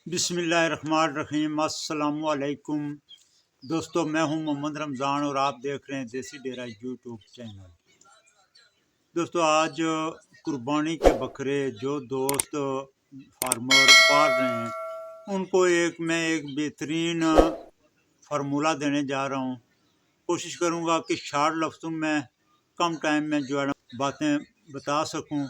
بسم اللہ الرحمن الرحیم۔ السلام علیکم دوستو، میں ہوں محمد رمضان اور آپ دیکھ رہے ہیں دیسی ڈیرہ یوٹیوب چینل۔ دوستو، آج قربانی کے بکرے جو دوست فارمر پال رہے ہیں ان کو میں ایک بہترین فارمولہ دینے جا رہا ہوں۔ کوشش کروں گا کہ شارٹ لفظوں میں کم ٹائم میں جو ہے نا باتیں بتا سکوں۔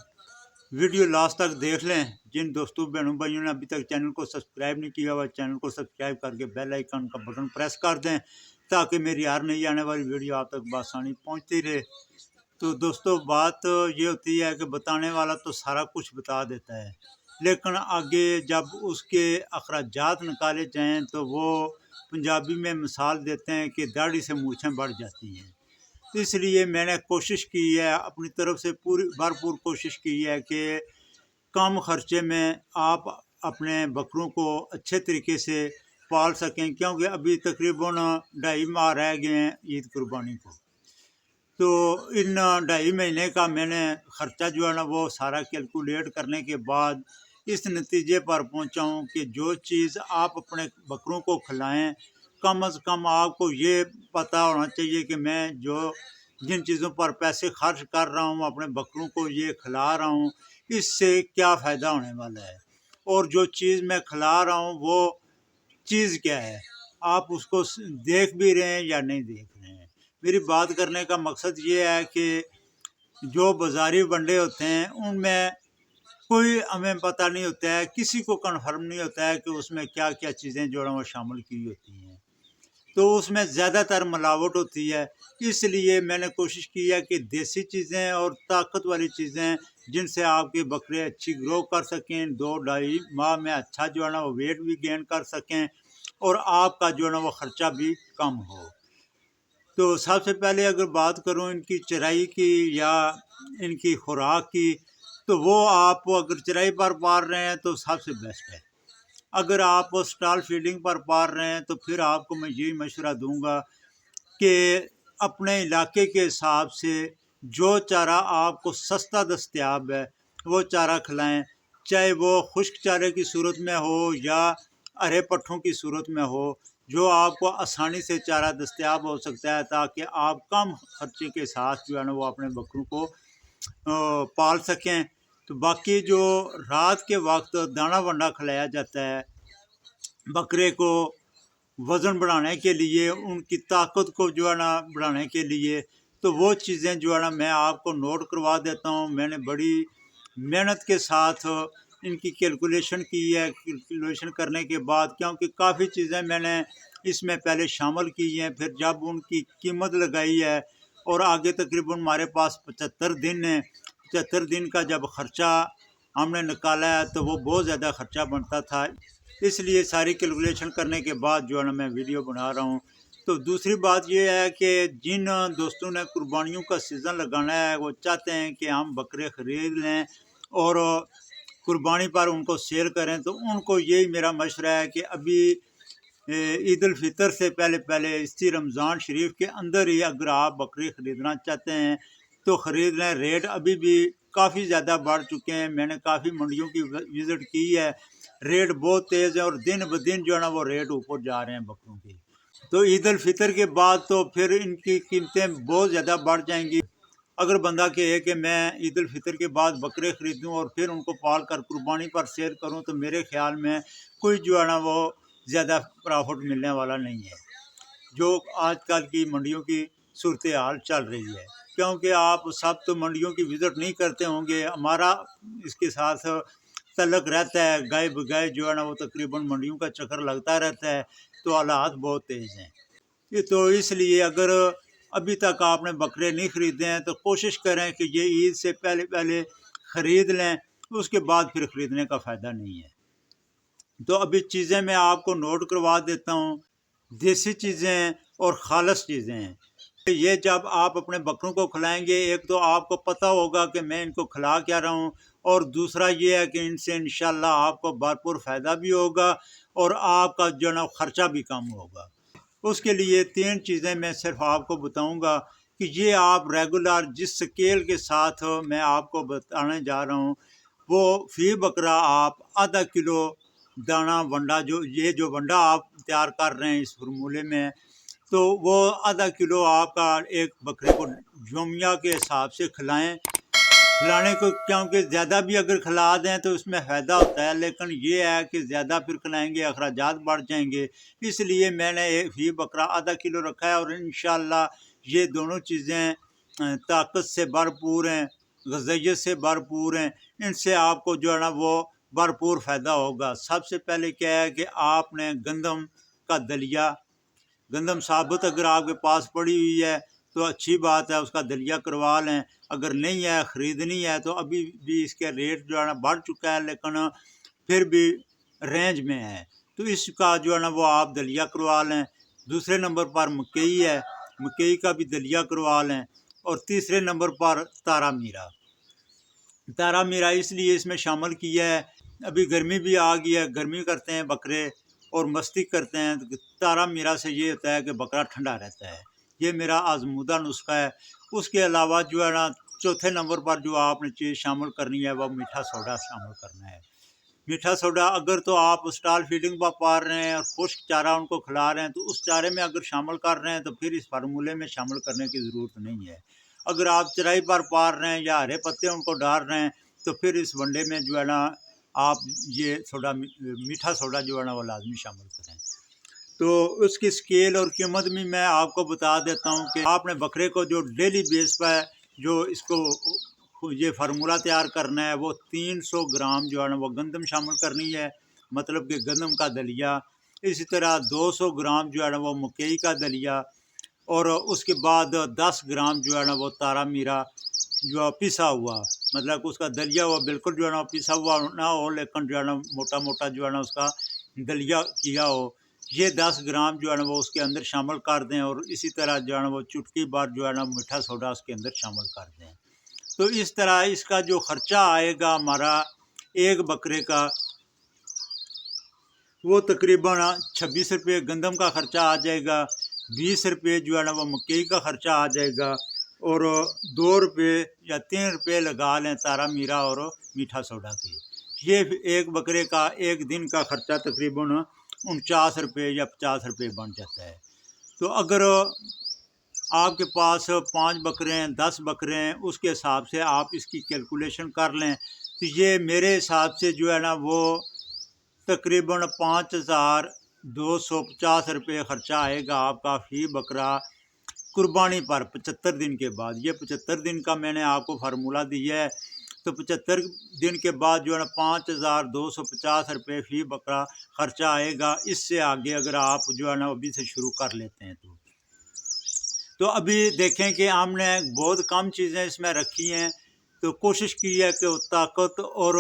ویڈیو لاسٹ تک دیکھ لیں۔ جن دوستوں بہنوں بھائیوں نے ابھی تک چینل کو سبسکرائب نہیں کیا ہوا، چینل کو سبسکرائب کر کے بیل آئیکن کا بٹن پریس کر دیں تاکہ میری ہر نئی آنے والی ویڈیو آپ تک بآسانی پہنچتی رہے۔ تو دوستو، بات یہ ہوتی ہے کہ بتانے والا تو سارا کچھ بتا دیتا ہے، لیکن آگے جب اس کے اخراجات نکالے جائیں تو وہ پنجابی میں مثال دیتے ہیں کہ داڑھی سے مونچھیں بڑھ جاتی ہیں۔ اس لیے میں نے کوشش کی ہے، اپنی طرف سے پوری بھرپور کوشش کی ہے کہ کم خرچے میں آپ اپنے بکروں کو اچھے طریقے سے پال سکیں، کیونکہ ابھی تقریباً 2.5 ماہ رہ گئے ہیں عید قربانی کو۔ تو ان 2.5 مہینے کا میں نے خرچہ جو ہے نا وہ سارا کیلکولیٹ کرنے کے بعد اس نتیجے پر پہنچا ہوں کہ جو چیز آپ اپنے بکروں کو کھلائیں، کم از کم آپ کو یہ پتہ ہونا چاہیے کہ میں جن چیزوں پر پیسے خرچ کر رہا ہوں اپنے بکروں کو یہ کھلا رہا ہوں، اس سے کیا فائدہ ہونے والا ہے، اور جو چیز میں کھلا رہا ہوں وہ چیز کیا ہے، آپ اس کو دیکھ بھی رہے ہیں یا نہیں دیکھ رہے ہیں۔ میری بات کرنے کا مقصد یہ ہے کہ جو بازاری بنڈے ہوتے ہیں ان میں کوئی ہمیں پتہ نہیں ہوتا ہے، کسی کو کنفرم نہیں ہوتا ہے کہ اس میں کیا کیا چیزیں جو ہے وہ شامل کی ہوتی ہیں، تو اس میں زیادہ تر ملاوٹ ہوتی ہے۔ اس لیے میں نے کوشش کی ہے کہ دیسی چیزیں اور طاقت والی چیزیں جن سے آپ کے بکرے اچھی گرو کر سکیں، 2-2.5 ماہ میں اچھا جو ہے نا وہ ویٹ بھی گین کر سکیں اور آپ کا جو ہے نا وہ خرچہ بھی کم ہو۔ تو سب سے پہلے اگر بات کروں ان کی چرائی کی یا ان کی خوراک کی، تو وہ آپ اگر چرائی پر پال رہے ہیں تو سب سے بیسٹ ہے۔ اگر آپ اسٹال فیڈنگ پر پال رہے ہیں تو پھر آپ کو میں یہی مشورہ دوں گا کہ اپنے علاقے کے حساب سے جو چارہ آپ کو سستا دستیاب ہے وہ چارہ کھلائیں، چاہے وہ خشک چارے کی صورت میں ہو یا ہرے پٹھوں کی صورت میں ہو، جو آپ کو آسانی سے چارہ دستیاب ہو سکتا ہے تاکہ آپ کم خرچے کے ساتھ جو ہے نا وہ اپنے بکروں کو پال سکیں۔ تو باقی جو رات کے وقت دانہ ونڈا کھلایا جاتا ہے بکرے کو وزن بڑھانے کے لیے، ان کی طاقت کو جو ہے نا بڑھانے کے لیے، تو وہ چیزیں جو ہے نا میں آپ کو نوٹ کروا دیتا ہوں۔ میں نے بڑی محنت کے ساتھ ان کی کیلکولیشن کی ہے، کیلکولیشن کرنے کے بعد کیونکہ کافی چیزیں میں نے اس میں پہلے شامل کی ہیں، پھر جب ان کی قیمت لگائی ہے اور آگے تقریباً ہمارے پاس 75 دن ہیں، 75 دن کا جب خرچہ ہم نے نکالا ہے تو وہ بہت زیادہ خرچہ بنتا تھا۔ اس لیے ساری کیلکولیشن کرنے کے بعد جو ہے نا میں ویڈیو بنا رہا ہوں۔ تو دوسری بات یہ ہے کہ جن دوستوں نے قربانیوں کا سیزن لگانا ہے وہ چاہتے ہیں کہ ہم بکرے خرید لیں اور قربانی پر ان کو سیل کریں، تو ان کو یہی میرا مشورہ ہے کہ ابھی عید الفطر سے پہلے اسی رمضان شریف کے اندر ہی اگر آپ بکری خریدنا چاہتے ہیں تو خرید لیں۔ ریٹ ابھی بھی کافی زیادہ بڑھ چکے ہیں، میں نے کافی منڈیوں کی وزٹ کی ہے، ریٹ بہت تیز ہے اور دن بدن جو ہے نا وہ ریٹ اوپر جا رہے ہیں بکروں کی۔ تو عید الفطر کے بعد تو پھر ان کی قیمتیں بہت زیادہ بڑھ جائیں گی۔ اگر بندہ کہے کہ میں عید الفطر کے بعد بکرے خریدوں اور پھر ان کو پال کر قربانی پر سیل کروں تو میرے خیال میں کوئی جو ہے نا وہ زیادہ پرافٹ ملنے والا نہیں ہے، جو آج کل کی منڈیوں کی صورتحال چل رہی ہے۔ کیونکہ آپ سب تو منڈیوں کی وزٹ نہیں کرتے ہوں گے، ہمارا اس کے ساتھ تعلق رہتا ہے، گائے بگائے جو ہے نا وہ تقریباً منڈیوں کا چکر لگتا رہتا ہے، تو حالات بہت تیز ہیں۔ تو اس لیے اگر ابھی تک آپ نے بکرے نہیں خریدے ہیں تو کوشش کریں کہ یہ عید سے پہلے خرید لیں، اس کے بعد پھر خریدنے کا فائدہ نہیں ہے۔ تو ابھی چیزیں میں آپ کو نوٹ کروا دیتا ہوں۔ دیسی چیزیں اور خالص چیزیں ہیں، یہ جب آپ اپنے بکروں کو کھلائیں گے، ایک تو آپ کو پتہ ہوگا کہ میں ان کو کھلا کیا رہا ہوں، اور دوسرا یہ ہے کہ ان سے انشاءاللہ آپ کو بھرپور فائدہ بھی ہوگا اور آپ کا جو ہے نا خرچہ بھی کم ہوگا۔ اس کے لیے 3 چیزیں میں صرف آپ کو بتاؤں گا کہ یہ آپ ریگولر جس سکیل کے ساتھ میں آپ کو بتانے جا رہا ہوں وہ فی بکرا آپ ½ کلو دانہ ونڈا جو ونڈا آپ تیار کر رہے ہیں اس فارمولے میں، تو وہ آدھا کلو آپ کا ایک بکرے کو یومیہ کے حساب سے کھلائیں۔ کھلانے کو کیونکہ زیادہ بھی اگر کھلا دیں تو اس میں فائدہ ہوتا ہے، لیکن یہ ہے کہ زیادہ پھر کھلائیں گے اخراجات بڑھ جائیں گے، اس لیے میں نے فی بکرا آدھا کلو رکھا ہے۔ اور انشاءاللہ یہ دونوں چیزیں طاقت سے بھرپور ہیں، غذائیت سے بھرپور ہیں، ان سے آپ کو جو ہے نا وہ بھرپور فائدہ ہوگا۔ سب سے پہلے کیا ہے کہ آپ نے گندم کا دلیا، گندم ثابت اگر آپ کے پاس پڑی ہوئی ہے تو اچھی بات ہے، اس کا دلیا کروا لیں۔ اگر نہیں ہے، خریدنی ہے، تو ابھی بھی اس کے ریٹ جو ہے نا بڑھ چکا ہے، لیکن پھر بھی رینج میں ہے، تو اس کا جو ہے نا وہ آپ دلیا کروا لیں۔ دوسرے نمبر پر مکئی ہے، مکئی کا بھی دلیا کروا لیں۔ اور تیسرے نمبر پر تارا میرا، تارا میرا اس لیے اس میں شامل کیا ہے، ابھی گرمی بھی آ گئی ہے، گرمی کرتے ہیں بکرے اور مستی کرتے ہیں، تارا میرا سے یہ ہوتا ہے کہ بکرا ٹھنڈا رہتا ہے، یہ میرا آزمودہ نسخہ ہے۔ اس کے علاوہ جو ہے نا چوتھے نمبر پر جو آپ نے چیز شامل کرنی ہے وہ میٹھا سوڈا شامل کرنا ہے۔ میٹھا سوڈا اگر تو آپ اسٹال فیڈنگ پر پال رہے ہیں اور خشک چارہ ان کو کھلا رہے ہیں تو اس چارے میں اگر شامل کر رہے ہیں تو پھر اس فارمولے میں شامل کرنے کی ضرورت نہیں ہے۔ اگر آپ چرائی پر پال رہے ہیں یا ہرے پتے ان کو ڈال رہے ہیں تو پھر اس ونڈے میں جو ہے نا آپ یہ سوڈا، میٹھا سوڈا جو ہے نا وہ لازمی شامل کریں۔ تو اس کی اسکیل اور قیمت بھی میں آپ کو بتا دیتا ہوں کہ آپ نے بکرے کو جو ڈیلی بیس پہ جو اس کو یہ فارمولہ تیار کرنا ہے وہ 300 گرام جو ہے نا وہ گندم شامل کرنی ہے، مطلب کہ گندم کا دلیا۔ اسی طرح 200 گرام جو ہے نا وہ مکئی کا دلیا، اور اس کے بعد 10 گرام جو ہے نا وہ تارا میرا جو پیسا ہوا، مطلب اس کا دلیا ہوا بالکل جو ہے نا پیسا ہوا نہ ہو، لیکن جو ہے نا موٹا موٹا جو ہے نا اس کا دلیا کیا ہو، یہ 10 گرام جو ہے نا وہ اس کے اندر شامل کر دیں۔ اور اسی طرح جو ہے نا وہ چٹکی بار جو ہے نا میٹھا سوڈا اس کے اندر شامل کر دیں۔ تو اس طرح اس کا جو خرچہ آئے گا ہمارا ایک بکرے کا، وہ تقریباً 26 روپے گندم کا خرچہ آ جائے گا، 20 روپے جو ہے نا وہ مکئی کا خرچہ آ جائے گا، اور 2 روپے یا 3 روپے لگا لیں تارا میرا اور میٹھا سوڈا کے۔ یہ ایک بکرے کا ایک دن کا خرچہ تقریباً 49 روپے یا 50 روپے بن جاتا ہے۔ تو اگر آپ کے پاس 5 بکرے ہیں، 10 بکرے ہیں، اس کے حساب سے آپ اس کی کیلکولیشن کر لیں، تو یہ میرے حساب سے جو ہے نا وہ تقریباً 5250 روپے خرچہ آئے گا آپ کا فی بکرا قربانی پر 75 دن کے بعد۔ یہ 75 دن کا میں نے آپ کو فارمولہ دیا ہے، تو 75 دن کے بعد جو ہے نا 5250 روپے فی بکرا خرچہ آئے گا۔ اس سے آگے اگر آپ جو ہے نا ابھی سے شروع کر لیتے ہیں تو ابھی دیکھیں کہ ہم نے بہت کم چیزیں اس میں رکھی ہیں، تو کوشش کی ہے کہ طاقت اور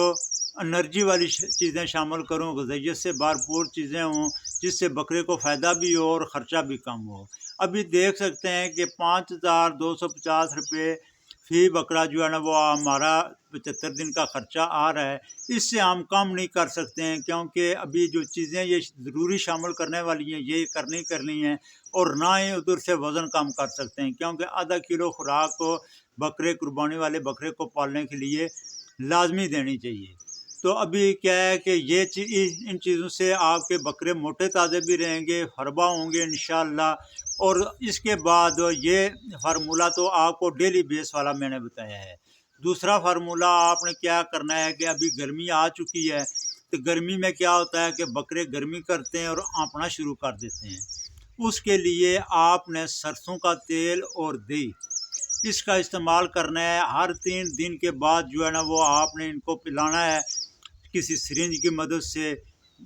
انرجی والی چیزیں شامل کروں، غذائیت سے بھرپور چیزیں ہوں جس سے بکرے کو فائدہ بھی ہو اور خرچہ بھی کم ہو۔ ابھی دیکھ سکتے ہیں کہ 5250 روپے فی بکرا جو ہے نا وہ ہمارا 75 دن کا خرچہ آ رہا ہے۔ اس سے ہم کم نہیں کر سکتے ہیں، کیونکہ ابھی جو چیزیں یہ ضروری شامل کرنے والی ہیں یہ کرنی ہیں، اور نہ ہی ادھر سے وزن کم کر سکتے ہیں، کیونکہ آدھا کلو خوراک کو بکرے قربانی والے بکرے کو پالنے کے لیے لازمی دینی چاہیے۔ تو ابھی کیا ہے کہ یہ ان چیزوں سے آپ کے بکرے موٹے تازے بھی رہیں گے، فربا ہوں گے انشاءاللہ۔ اور اس کے بعد یہ فارمولہ تو آپ کو ڈیلی بیس والا میں نے بتایا ہے۔ دوسرا فارمولہ آپ نے کیا کرنا ہے کہ ابھی گرمی آ چکی ہے، تو گرمی میں کیا ہوتا ہے کہ بکرے گرمی کرتے ہیں اور آنپنا شروع کر دیتے ہیں۔ اس کے لیے آپ نے سرسوں کا تیل اور دہی اس کا استعمال کرنا ہے۔ ہر 3 دن کے بعد جو ہے نا وہ آپ نے ان کو پلانا ہے کسی سرنج کی مدد سے،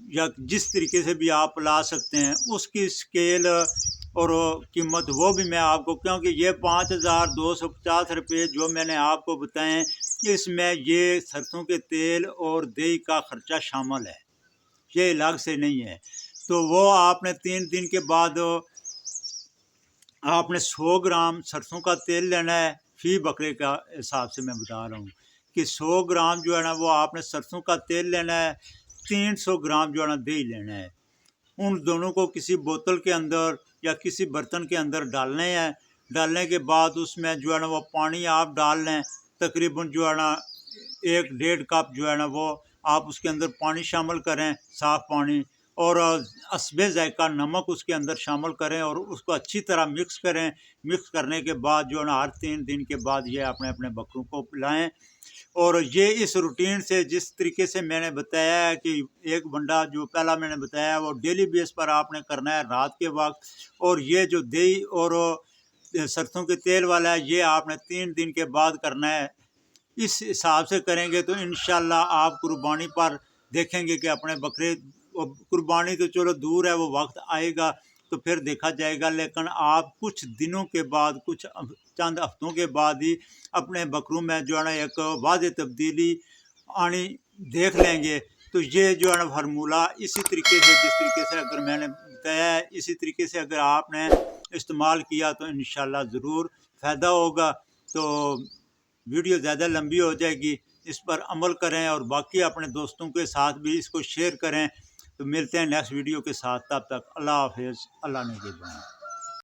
یا جس طریقے سے بھی آپ پلا سکتے ہیں۔ اس کی اسکیل اور قیمت وہ بھی میں آپ کو، کیونکہ یہ 5250 روپے جو میں نے آپ کو بتائیں، اس میں یہ سرسوں کے تیل اور دہی کا خرچہ شامل ہے، یہ الگ سے نہیں ہے۔ تو وہ آپ نے 3 دن کے بعد آپ نے 100 گرام سرسوں کا تیل لینا ہے، فی بکرے کا حساب سے میں بتا رہا ہوں کہ 100 گرام جو ہے نا وہ آپ نے سرسوں کا تیل لینا ہے، 300 گرام جو ہے نا دہی لینا ہے۔ ان دونوں کو کسی بوتل کے اندر یا کسی برتن کے اندر ڈالنے ہیں۔ ڈالنے کے بعد اس میں جو ہے نا وہ پانی آپ ڈال لیں، تقریباً جو ہے نا 1-1.5 کپ جو ہے نا وہ آپ اس کے اندر پانی شامل کریں، صاف پانی، اور حسب ذائقہ نمک اس کے اندر شامل کریں اور اس کو اچھی طرح مکس کریں۔ مکس کرنے کے بعد جو ہے نا ہر 3 دن کے بعد یہ اپنے اپنے بکروں کو پلائیں۔ اور یہ اس روٹین سے جس طریقے سے میں نے بتایا ہے کہ ایک بندہ جو پہلا میں نے بتایا وہ ڈیلی بیس پر آپ نے کرنا ہے رات کے وقت، اور یہ جو دہی اور سرسوں کے تیل والا ہے یہ آپ نے 3 دن کے بعد کرنا ہے۔ اس حساب سے کریں گے تو انشاءاللہ آپ قربانی پر دیکھیں گے کہ اپنے بکرے، قربانی تو چلو دور ہے، وہ وقت آئے گا تو پھر دیکھا جائے گا، لیکن آپ کچھ دنوں کے بعد، کچھ چند ہفتوں کے بعد ہی اپنے بکروں میں جو ہے نا ایک واضح تبدیلی آنی دیکھ لیں گے۔ تو یہ جو ہے نا فارمولہ اسی طریقے سے، جس طریقے سے اگر میں نے بتایا ہے، اسی طریقے سے اگر آپ نے استعمال کیا تو انشاءاللہ ضرور فائدہ ہوگا۔ تو ویڈیو زیادہ لمبی ہو جائے گی، اس پر عمل کریں اور باقی اپنے دوستوں کے ساتھ بھی اس کو شیئر کریں۔ تو ملتے ہیں نیکسٹ ویڈیو کے ساتھ، تب تک اللہ حافظ، اللہ نے کے بنا۔